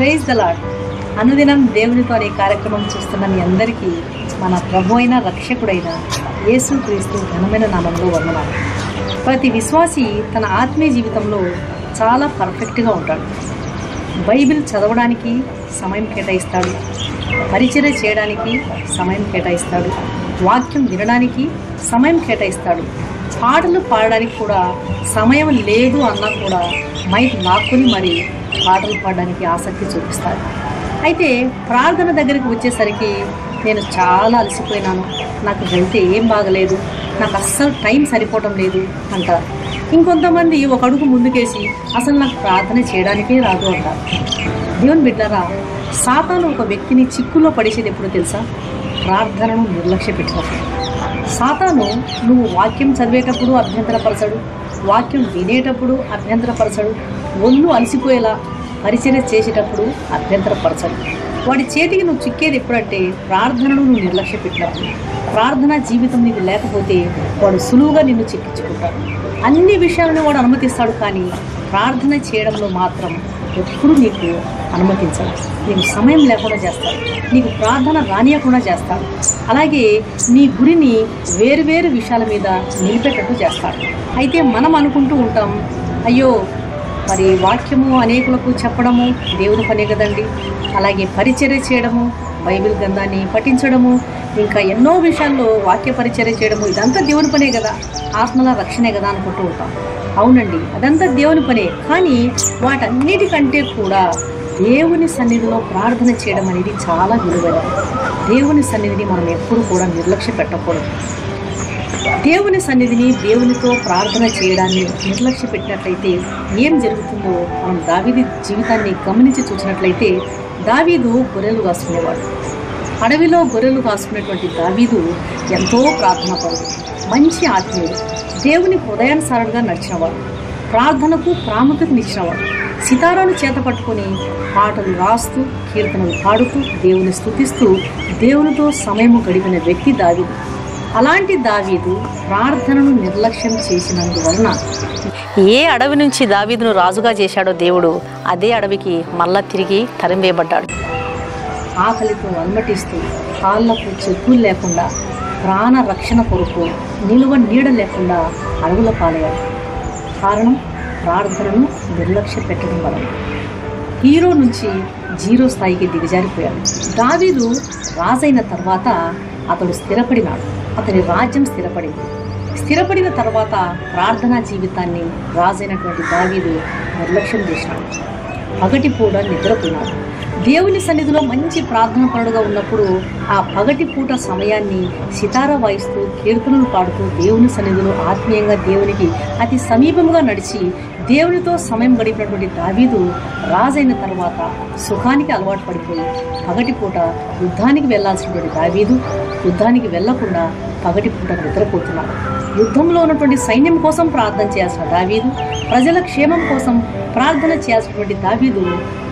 Praise the lord. అనుదినం దేవునితో అనే కార్యక్రమం చూస్తున్న మీ అందరికీ మన ప్రభు అయిన రక్షకుడైన యేసుక్రీస్తు ఘనమైన నామంలో వందనాలు. ప్రతి విశ్వాసి తన ఆత్మీయ జీవితంలో చాలా పర్ఫెక్ట్గా ఉంటాడు. బైబిల్ చదవడానికి సమయం కేటాయిస్తాడు, పరిచర్య చేయడానికి సమయం కేటాయిస్తాడు, వాక్యం వినడానికి సమయం కేటాయిస్తాడు, పాటలు పాడడానికి కూడా సమయం లేదు అన్నా కూడా మైక్ లాక్కుని మరి పాటలు పాడడానికి ఆసక్తి చూపిస్తాడు. అయితే ప్రార్థన దగ్గరికి వచ్చేసరికి నేను చాలా అలసిపోయినాను, నాకు వెళ్తే ఏం బాగలేదు, నాకు అస్సలు టైం సరిపోవటం లేదు అంటారు. ఇంకొంతమంది ఒక అడుగు ముందుకేసి అసలు నాకు ప్రార్థన చేయడానికే రాదు అంటారు. దేవుని బిడ్డలారా, సాతాను ఒక వ్యక్తిని చిక్కులో పడేసేది ఎప్పుడు తెలుసా? ప్రార్థనను నిర్లక్ష్య పెట్టినప్పుడు. సాతాను నువ్వు వాక్యం చదివేటప్పుడు అభ్యంతరపరచడు, వాక్యం వినేటప్పుడు అభ్యంతరపరచడు, ఒళ్ళు అలసిపోయేలా పరిచర్య చేసేటప్పుడు అభ్యంతరపరచడు. వాడి చేతికి నువ్వు చిక్కేది ఎప్పుడంటే ప్రార్థనను నువ్వు నిర్లక్ష్య పెట్టినప్పుడు. ప్రార్థనా జీవితం నీకు లేకపోతే వాడు సులువుగా నిన్ను చిక్కించుకుంటాడు. అన్ని విషయాలను వాడు అనుమతిస్తాడు, కానీ ప్రార్థన చేయడంలో మాత్రం ఎప్పుడు నీకు అనుమతించాలి. నీకు సమయం లేకుండా చేస్తాడు, నీకు ప్రార్థన రానియకుండా చేస్తాడు, అలాగే నీ గురిని వేరువేరు విషయాల మీద నిలిపేటట్టు చేస్తాడు. అయితే మనం అనుకుంటూ ఉంటాం, అయ్యో మరి వాక్యము అనేకులకు చెప్పడము దేవుని పనే కదండి, అలాగే పరిచర్య చేయడము, బైబిల్ గ్రంథాన్ని పఠించడము, ఇంకా ఎన్నో విషయాల్లో వాక్య పరిచర్య చేయడము, ఇదంతా దేవుని పనే కదా, ఆత్మల రక్షణే కదా అనుకుంటూ ఉంటాం. అవునండి, అదంతా దేవుని పనే, కానీ వాటన్నిటికంటే కూడా దేవుని సన్నిధిలో ప్రార్థన చేయడం అనేది చాలా విలువైనది. దేవుని సన్నిధిని మనం ఎప్పుడు కూడా నిర్లక్ష్య పెట్టకూడదు. దేవుని సన్నిధిని, దేవునితో ప్రార్థన చేయడాన్ని నిర్లక్ష్య పెట్టినట్లయితే ఏం జరుగుతుందో మనం దావీదు జీవితాన్ని గమనించి చూసినట్లయితే, దావీదు గొర్రెలు కాసుకునేవాడు. అడవిలో గొర్రెలు కాసుకునేటువంటి దావీదు ఎంతో ప్రార్థనాపరుడు, మంచి ఆత్మీయుడు, దేవుని హృదయానుసారుడుగా నడిచినవాడు, ప్రార్థనకు ప్రాముఖ్యతనిచ్చినవాడు. సితారాను చేత పట్టుకొని పాటలు రాస్తూ, కీర్తనలు పాడుతూ, దేవుని స్తుతిస్తూ, దేవునితో సమయము గడిపిన వ్యక్తి దావీదు. అలాంటి దావీదు ప్రార్థనను నిర్లక్ష్యం చేసినందువలన ఏ అడవి నుంచి దావీదును రాజుగా చేశాడో దేవుడు, అదే అడవికి మళ్ళా తిరిగి తరిమేయబడ్డాడు. ఆకలితో అలమటిస్తూ, కాళ్లకు చెప్పులు లేకుండా, ప్రాణ రక్షణ కొరకు నిలువ నీడ లేకుండా అడవుల పాలయ్యాడు. కారణం ప్రార్థనను నిర్లక్ష్య పెట్టడం వలన. హీరో నుంచి జీరో స్థాయికి దిగజారిపోయాడు. దావీదు రాజైన తర్వాత అతడు స్థిరపడినాడు, అతని రాజ్యం స్థిరపడింది. స్థిరపడిన తర్వాత ప్రార్థనా జీవితాన్ని రాజైనటువంటి దావీదు నిర్లక్ష్యం చేసినాడు. పగటిపూట నిద్రపోయినాడు. దేవుని సన్నిధిలో మంచి ప్రార్థన పరుడుగా ఉన్నప్పుడు ఆ పగటిపూట సమయాన్ని సితారా వాయిస్తూ, కీర్తనలు పాడుతూ, దేవుని సన్నిధిలో ఆత్మీయంగా దేవునికి అతి సమీపంగా నడిచి దేవునితో సమయం గడిపినటువంటి దావీదు రాజైన తర్వాత సుఖానికి అలవాటు పడిపోయి పగటిపూట యుద్ధానికి వెళ్లాల్సినటువంటి దావీదు యుద్ధానికి వెళ్లకుండా పగటిపూట నిద్రపోతున్నాడు. యుద్ధంలో ఉన్నటువంటి సైన్యం కోసం ప్రార్థన చేయాల్సిన దావీదు, ప్రజల క్షేమం కోసం ప్రార్థన చేయాల్సినటువంటి దావీదు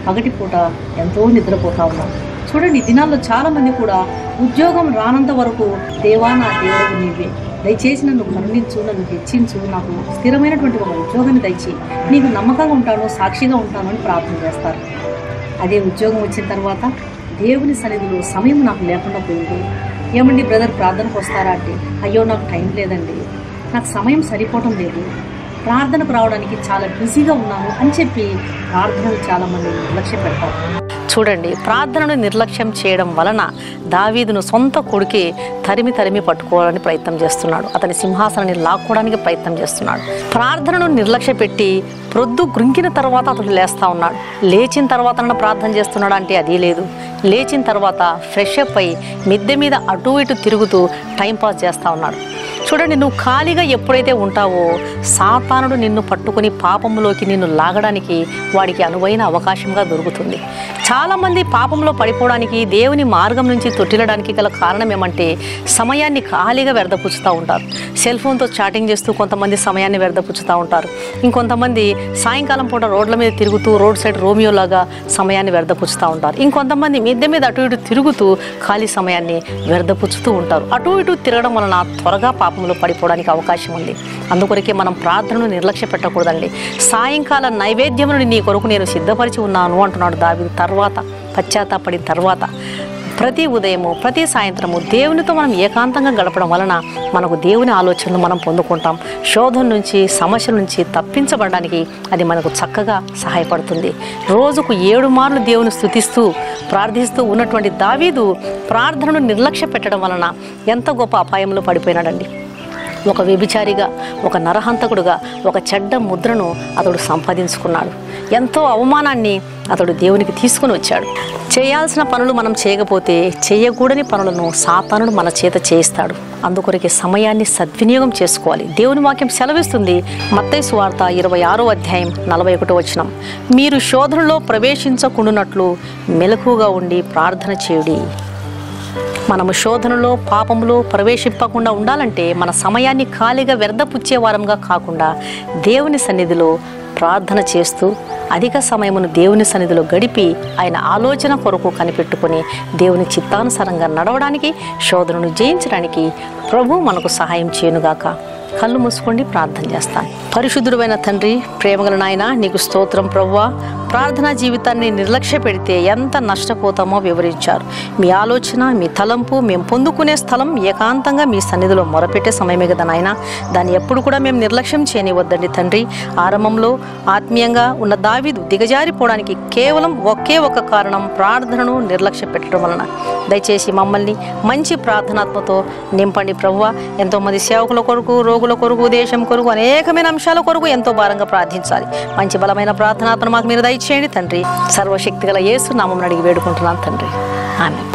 పగటిపూట ఎంతో నిద్రపోతా ఉన్నాడు. చూడండి, ఈ దినాల్లో చాలామంది కూడా ఉద్యోగం రానంత వరకు దేవా నా దేవుడు నీవే, దయచేసి నన్ను కరుణించు, నన్ను హెచ్చించు, నాకు స్థిరమైనటువంటి ఒక ఉద్యోగాన్ని దయచి, నీకు నమ్మకంగా ఉంటాను, సాక్షిగా ఉంటాను అని ప్రార్థన చేస్తారు. అదే ఉద్యోగం వచ్చిన తర్వాత దేవుని సన్నిధిలో సమయం నాకు లేకుండా పోయింది. ఏమండి బ్రదర్ ప్రార్థనకు వస్తారా అంటే, అయ్యో నాకు టైం లేదండి, నాకు సమయం సరిపోవటం లేదు, ప్రార్థనకు రావడానికి చాలా బిజీగా ఉన్నాను అని చెప్పి ప్రార్థనలు చాలామంది నిర్లక్ష్య పెడతారు. చూడండి, ప్రార్థనను నిర్లక్ష్యం చేయడం వలన దావీదును సొంత కొడుకే తరిమి పట్టుకోవాలని ప్రయత్నం చేస్తున్నాడు. అతని సింహాసనాన్ని లాక్కోవడానికి ప్రయత్నం చేస్తున్నాడు. ప్రార్థనను నిర్లక్ష్య పెట్టి ప్రొద్దు గృంగిన తర్వాత అతడు లేస్తూ ఉన్నాడు. లేచిన తర్వాత ప్రార్థన చేస్తున్నాడు అంటే అది లేదు. లేచిన తర్వాత ఫ్రెష్ అప్ అయి మిద్దె మీద అటు ఇటు తిరుగుతూ టైంపాస్ చేస్తూ ఉన్నాడు. చూడండి, నువ్వు ఖాళీగా ఎప్పుడైతే ఉంటావో సాతానుడు నిన్ను పట్టుకుని పాపంలోకి నిన్ను లాగడానికి వాడికి అనువైన అవకాశంగా దొరుకుతుంది. చాలామంది పాపంలో పడిపోవడానికి, దేవుని మార్గం నుంచి తొట్టిల్లడానికి గల కారణం ఏమంటే సమయాన్ని ఖాళీగా వ్యర్థపుచ్చుతూ ఉంటారు. సెల్ ఫోన్తో చాటింగ్ చేస్తూ కొంతమంది సమయాన్ని వ్యర్థపుచ్చుతూ ఉంటారు. ఇంకొంతమంది సాయంకాలం పూట రోడ్ల మీద తిరుగుతూ రోడ్ సైడ్ రోమియోలాగా సమయాన్ని వ్యర్థపుచ్చుతూ ఉంటారు. ఇంకొంతమంది మిద్దె మీద అటు ఇటు తిరుగుతూ ఖాళీ సమయాన్ని వ్యర్థపుచ్చుతూ ఉంటారు. అటు ఇటు తిరగడం వలన త్వరగా పాపంలో పడిపోవడానికి అవకాశం ఉంది. అందుకొరకే మనం ప్రార్థనను నిర్లక్ష్య పెట్టకూడదండి. సాయంకాల నైవేద్యమును నీ కొరకు నేను సిద్ధపరిచి ఉన్నాను అంటున్నాడు దావీదు. తర్వాత తర్వాత, పశ్చాత్తాపడిన తర్వాత ప్రతి ఉదయము ప్రతి సాయంత్రము దేవునితో మనం ఏకాంతంగా గడపడం వలన మనకు దేవుని ఆలోచనలు మనం పొందుకుంటాం. శోధన నుంచి, సమస్యల నుంచి తప్పించబడడానికి అది మనకు చక్కగా సహాయపడుతుంది. రోజుకు 7 మార్లు దేవుని స్తుతిస్తూ ప్రార్థిస్తూ ఉన్నటువంటి దావీదు ప్రార్థనను నిర్లక్ష్య పెట్టడం వలన ఎంత గొప్ప అపాయంలో పడిపోయినాడండి. ఒక వ్యభిచారిగా, ఒక నరహంతకుడుగా, ఒక చెడ్డ ముద్రను అతడు సంపాదించుకున్నాడు. ఎంతో అవమానాన్ని అతడు దేవునికి తీసుకుని వచ్చాడు. చేయాల్సిన పనులు మనం చేయకపోతే చేయకూడని పనులను సాతానుడు మన చేత చేయిస్తాడు. అందుకొరకే సమయాన్ని సద్వినియోగం చేసుకోవాలి. దేవుని వాక్యం సెలవిస్తుంది. మత్తయి సువార్త 26వ అధ్యాయం 41వ వచనం, మీరు శోధనలో ప్రవేశించకుండునట్లు మెలకువగా ఉండి ప్రార్థన చేయుడి. మనము శోధనలో, పాపంలో ప్రవేశింపకుండా ఉండాలంటే మన సమయాన్ని ఖాళీగా వ్యర్థపుచ్చే వారంగా కాకుండా దేవుని సన్నిధిలో ప్రార్థన చేస్తూ అధిక సమయమును దేవుని సన్నిధిలో గడిపి ఆయన ఆలోచన కొరకు కనిపెట్టుకొని దేవుని చిత్తానుసారంగా నడవడానికి, శోధనను జయించడానికి ప్రభు మనకు సహాయం చేయనుగాక. కళ్ళు మూసుకోండి, ప్రార్థన చేస్తాను. పరిశుద్ధుడైన తండ్రి, ప్రేమగల నాయన, నీకు స్తోత్రం ప్రభువా. ప్రార్థనా జీవితాన్ని నిర్లక్ష్య పెడితే ఎంత నష్టపోతామో వివరించారు. మీ ఆలోచన, మీ తలంపు మేము పొందుకునే స్థలం ఏకాంతంగా మీ సన్నిధిలో మొరపెట్టే సమయమే కదా నాయన. దాన్ని ఎప్పుడు కూడా మేము నిర్లక్ష్యం చేయనివద్దండి తండ్రి. ఆరంభంలో ఆత్మీయంగా ఉన్న దావీదు దిగజారిపోవడానికి కేవలం ఒకే ఒక కారణం, ప్రార్థనను నిర్లక్ష్య పెట్టడం వలన. దయచేసి మమ్మల్ని మంచి ప్రార్థనాత్మతో నింపండి ప్రభువా. ఎంతోమంది సేవకుల కొరకు, రోగుల కొరకు, దేశం కొరకు, అనేకమైన అంశాల కొరకు ఎంతో భారంగా ప్రార్థించాలి. మంచి బలమైన ప్రార్థనాత్మను మాకు మీరు దయచేయండి తండ్రి. సర్వశక్తి గల యేసు నామమున అడిగి వేడుకుంటున్నాను తండ్రి. ఆమేన్.